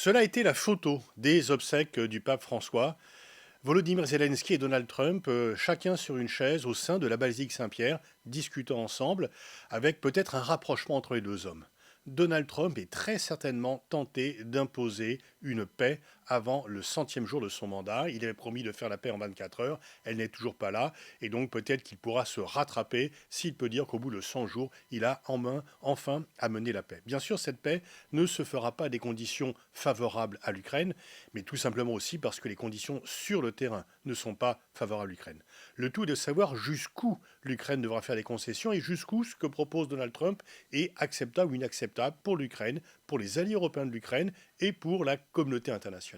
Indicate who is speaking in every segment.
Speaker 1: Cela a été la photo des obsèques du pape François. Volodymyr Zelensky et Donald Trump, chacun sur une chaise au sein de la basilique Saint-Pierre, discutant ensemble, avec peut-être un rapprochement entre les deux hommes. Donald Trump est très certainement tenté d'imposer une paix avant le 100e jour de son mandat. Il avait promis de faire la paix en 24 heures, elle n'est toujours pas là, et donc peut-être qu'il pourra se rattraper s'il peut dire qu'au bout de 100 jours, il a en main enfin amené la paix. Bien sûr, cette paix ne se fera pas à des conditions favorables à l'Ukraine, mais tout simplement aussi parce que les conditions sur le terrain ne sont pas favorables à l'Ukraine. Le tout est de savoir jusqu'où l'Ukraine devra faire des concessions et jusqu'où ce que propose Donald Trump est acceptable ou inacceptable pour l'Ukraine, pour les alliés européens de l'Ukraine et pour la communauté internationale.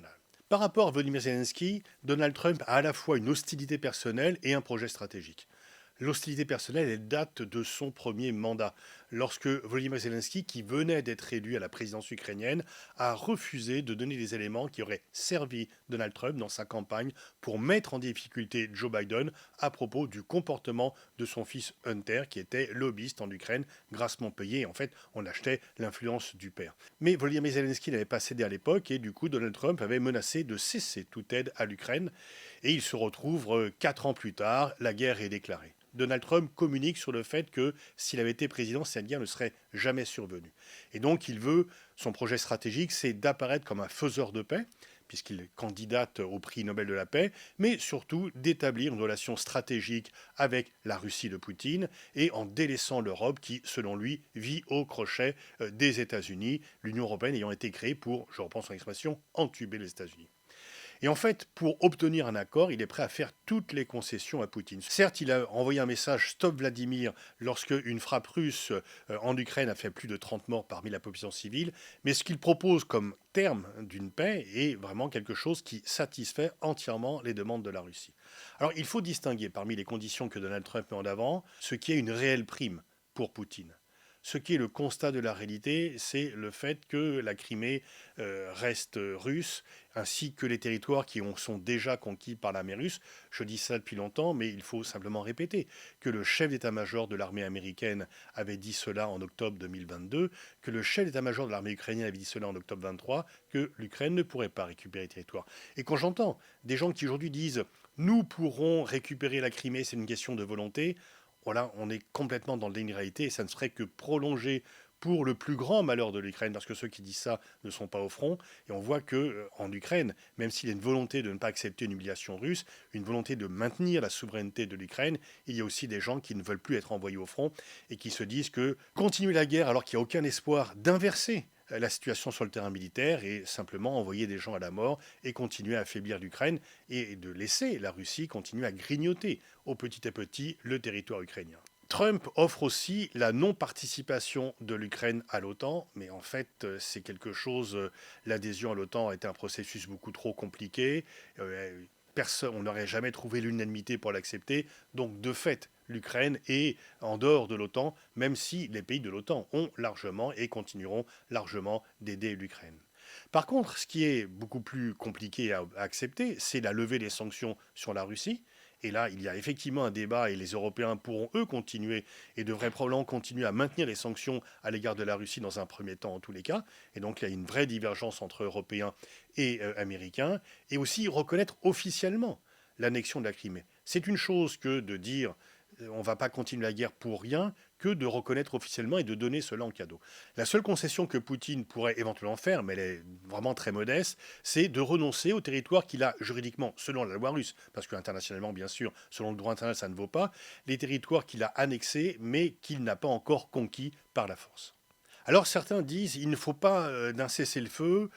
Speaker 1: Par rapport à Volodymyr Zelensky, Donald Trump a à la fois une hostilité personnelle et un projet stratégique. L'hostilité personnelle, elle date de son premier mandat, lorsque Volodymyr Zelensky, qui venait d'être élu à la présidence ukrainienne, a refusé de donner des éléments qui auraient servi Donald Trump dans sa campagne pour mettre en difficulté Joe Biden à propos du comportement de son fils Hunter, qui était lobbyiste en Ukraine, grassement payé. En fait, on achetait l'influence du père. Mais Volodymyr Zelensky n'avait pas cédé à l'époque et du coup, Donald Trump avait menacé de cesser toute aide à l'Ukraine. Et il se retrouve 4 ans plus tard, la guerre est déclarée. Donald Trump communique sur le fait que s'il avait été président, cette guerre ne serait jamais survenue. Et donc il veut, son projet stratégique, c'est d'apparaître comme un faiseur de paix, puisqu'il candidate au prix Nobel de la paix, mais surtout d'établir une relation stratégique avec la Russie de Poutine et en délaissant l'Europe qui, selon lui, vit au crochet des États-Unis, l'Union européenne ayant été créée pour, je reprends son expression, entuber les États-Unis. Et en fait, pour obtenir un accord, il est prêt à faire toutes les concessions à Poutine. Certes, il a envoyé un message Stop Vladimir lorsque une frappe russe en Ukraine a fait plus de 30 morts parmi la population civile, mais ce qu'il propose comme terme d'une paix est vraiment quelque chose qui satisfait entièrement les demandes de la Russie. Alors il faut distinguer parmi les conditions que Donald Trump met en avant ce qui est une réelle prime pour Poutine. Ce qui est le constat de la réalité, c'est le fait que la Crimée reste russe, ainsi que les territoires qui sont déjà conquis par l'armée russe. Je dis ça depuis longtemps, mais il faut simplement répéter que le chef d'état-major de l'armée américaine avait dit cela en octobre 2022, que le chef d'état-major de l'armée ukrainienne avait dit cela en octobre 23, que l'Ukraine ne pourrait pas récupérer les territoires. Et quand j'entends des gens qui aujourd'hui disent nous pourrons récupérer la Crimée, c'est une question de volonté, voilà, on est complètement dans le déni de réalité et ça ne serait que prolonger pour le plus grand malheur de l'Ukraine, parce que ceux qui disent ça ne sont pas au front. Et on voit que en Ukraine, même s'il y a une volonté de ne pas accepter une humiliation russe, une volonté de maintenir la souveraineté de l'Ukraine, il y a aussi des gens qui ne veulent plus être envoyés au front et qui se disent que continuer la guerre alors qu'il n'y a aucun espoir d'inverser la situation sur le terrain militaire et simplement envoyer des gens à la mort et continuer à affaiblir l'Ukraine et de laisser la Russie continuer à grignoter au petit à petit le territoire ukrainien. Trump offre aussi la non-participation de l'Ukraine à l'OTAN, mais en fait, c'est quelque chose. L'adhésion à l'OTAN a été un processus beaucoup trop compliqué. Personne, on n'aurait jamais trouvé l'unanimité pour l'accepter. Donc, de fait, l'Ukraine est en dehors de l'OTAN, même si les pays de l'OTAN ont largement et continueront largement d'aider l'Ukraine. Par contre, ce qui est beaucoup plus compliqué à accepter, c'est la levée des sanctions sur la Russie. Et là, il y a effectivement un débat et les Européens pourront, eux, continuer et devraient probablement continuer à maintenir les sanctions à l'égard de la Russie dans un premier temps, en tous les cas. Et donc, il y a une vraie divergence entre Européens et Américains. Et aussi reconnaître officiellement l'annexion de la Crimée. C'est une chose que de dire on ne va pas continuer la guerre pour rien que de reconnaître officiellement et de donner cela en cadeau. La seule concession que Poutine pourrait éventuellement faire, mais elle est vraiment très modeste, c'est de renoncer au territoire qu'il a juridiquement, selon la loi russe, parce que internationalement, bien sûr, selon le droit international, ça ne vaut pas, les territoires qu'il a annexés, mais qu'il n'a pas encore conquis par la force. Alors certains disent il ne faut pas d'un cessez-le-feu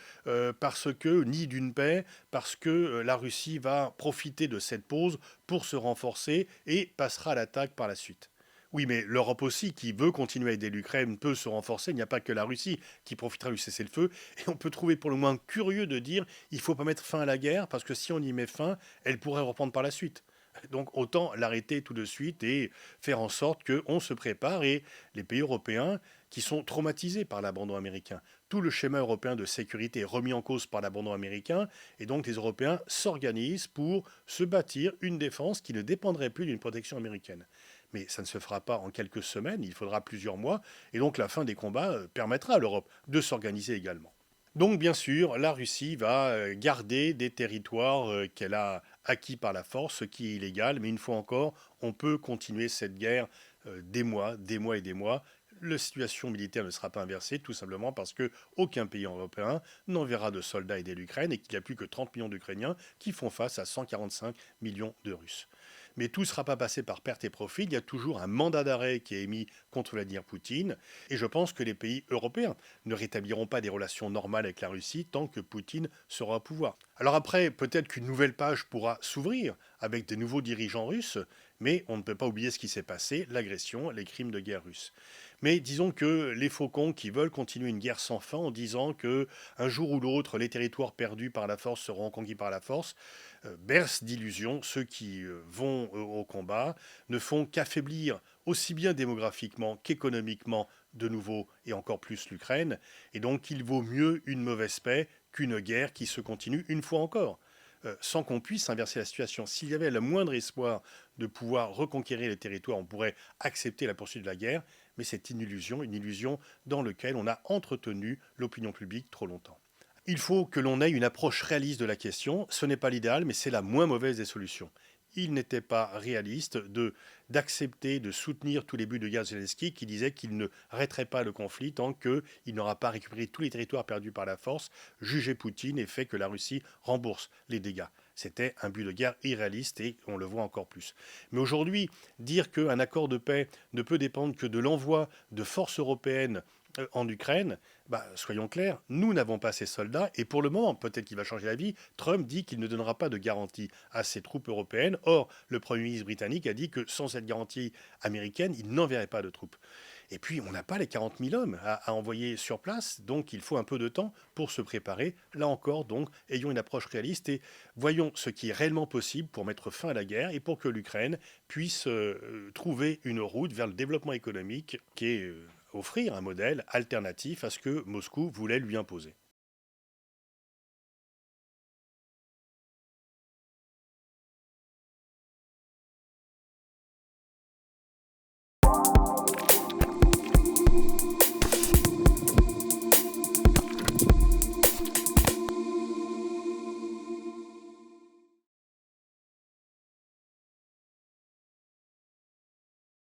Speaker 1: parce que ni d'une paix parce que la Russie va profiter de cette pause pour se renforcer et passera à l'attaque par la suite. Oui, mais l'Europe aussi, qui veut continuer à aider l'Ukraine, peut se renforcer. Il n'y a pas que la Russie qui profitera du cessez-le-feu. Et on peut trouver pour le moins curieux de dire il ne faut pas mettre fin à la guerre, parce que si on y met fin, elle pourrait reprendre par la suite. Donc autant l'arrêter tout de suite et faire en sorte qu'on se prépare et les pays européens qui sont traumatisés par l'abandon américain. Tout le schéma européen de sécurité est remis en cause par l'abandon américain et donc les Européens s'organisent pour se bâtir une défense qui ne dépendrait plus d'une protection américaine. Mais ça ne se fera pas en quelques semaines, il faudra plusieurs mois et donc la fin des combats permettra à l'Europe de s'organiser également. Donc bien sûr, la Russie va garder des territoires qu'elle a acquis par la force, ce qui est illégal, mais une fois encore, on peut continuer cette guerre des mois et des mois. La situation militaire ne sera pas inversée, tout simplement parce que aucun pays européen n'enverra de soldats aider l'Ukraine et qu'il n'y a plus que 30 millions d'Ukrainiens qui font face à 145 millions de Russes. Mais tout ne sera pas passé par perte et profit. Il y a toujours un mandat d'arrêt qui est émis contre Vladimir Poutine. Et je pense que les pays européens ne rétabliront pas des relations normales avec la Russie tant que Poutine sera au pouvoir. Alors après, peut-être qu'une nouvelle page pourra s'ouvrir avec des nouveaux dirigeants russes, mais on ne peut pas oublier ce qui s'est passé, l'agression, les crimes de guerre russes. Mais disons que les faucons qui veulent continuer une guerre sans fin en disant que un jour ou l'autre les territoires perdus par la force seront conquis par la force bercent d'illusions. Ceux qui vont au combat ne font qu'affaiblir aussi bien démographiquement qu'économiquement de nouveau et encore plus l'Ukraine. Et donc il vaut mieux une mauvaise paix qu'une guerre qui se continue une fois encore. Sans qu'on puisse inverser la situation. S'il y avait le moindre espoir de pouvoir reconquérir les territoires, on pourrait accepter la poursuite de la guerre, mais c'est une illusion dans laquelle on a entretenu l'opinion publique trop longtemps. Il faut que l'on ait une approche réaliste de la question. Ce n'est pas l'idéal, mais c'est la moins mauvaise des solutions. Il n'était pas réaliste d'accepter, de soutenir tous les buts de guerre de Zelensky qui disait qu'il ne arrêterait pas le conflit tant qu'il n'aura pas récupéré tous les territoires perdus par la force, jugé Poutine et fait que la Russie rembourse les dégâts. C'était un but de guerre irréaliste et on le voit encore plus. Mais aujourd'hui, dire qu'un accord de paix ne peut dépendre que de l'envoi de forces européennes en Ukraine, soyons clairs, nous n'avons pas ces soldats et pour le moment, peut-être qu'il va changer d'avis, Trump dit qu'il ne donnera pas de garantie à ses troupes européennes. Or, le Premier ministre britannique a dit que sans cette garantie américaine, il n'enverrait pas de troupes. Et puis, on n'a pas les 40 000 hommes à envoyer sur place, donc il faut un peu de temps pour se préparer. Là encore, donc, ayons une approche réaliste et voyons ce qui est réellement possible pour mettre fin à la guerre et pour que l'Ukraine puisse trouver une route vers le développement économique qui est offrir un modèle alternatif à ce que Moscou voulait lui imposer.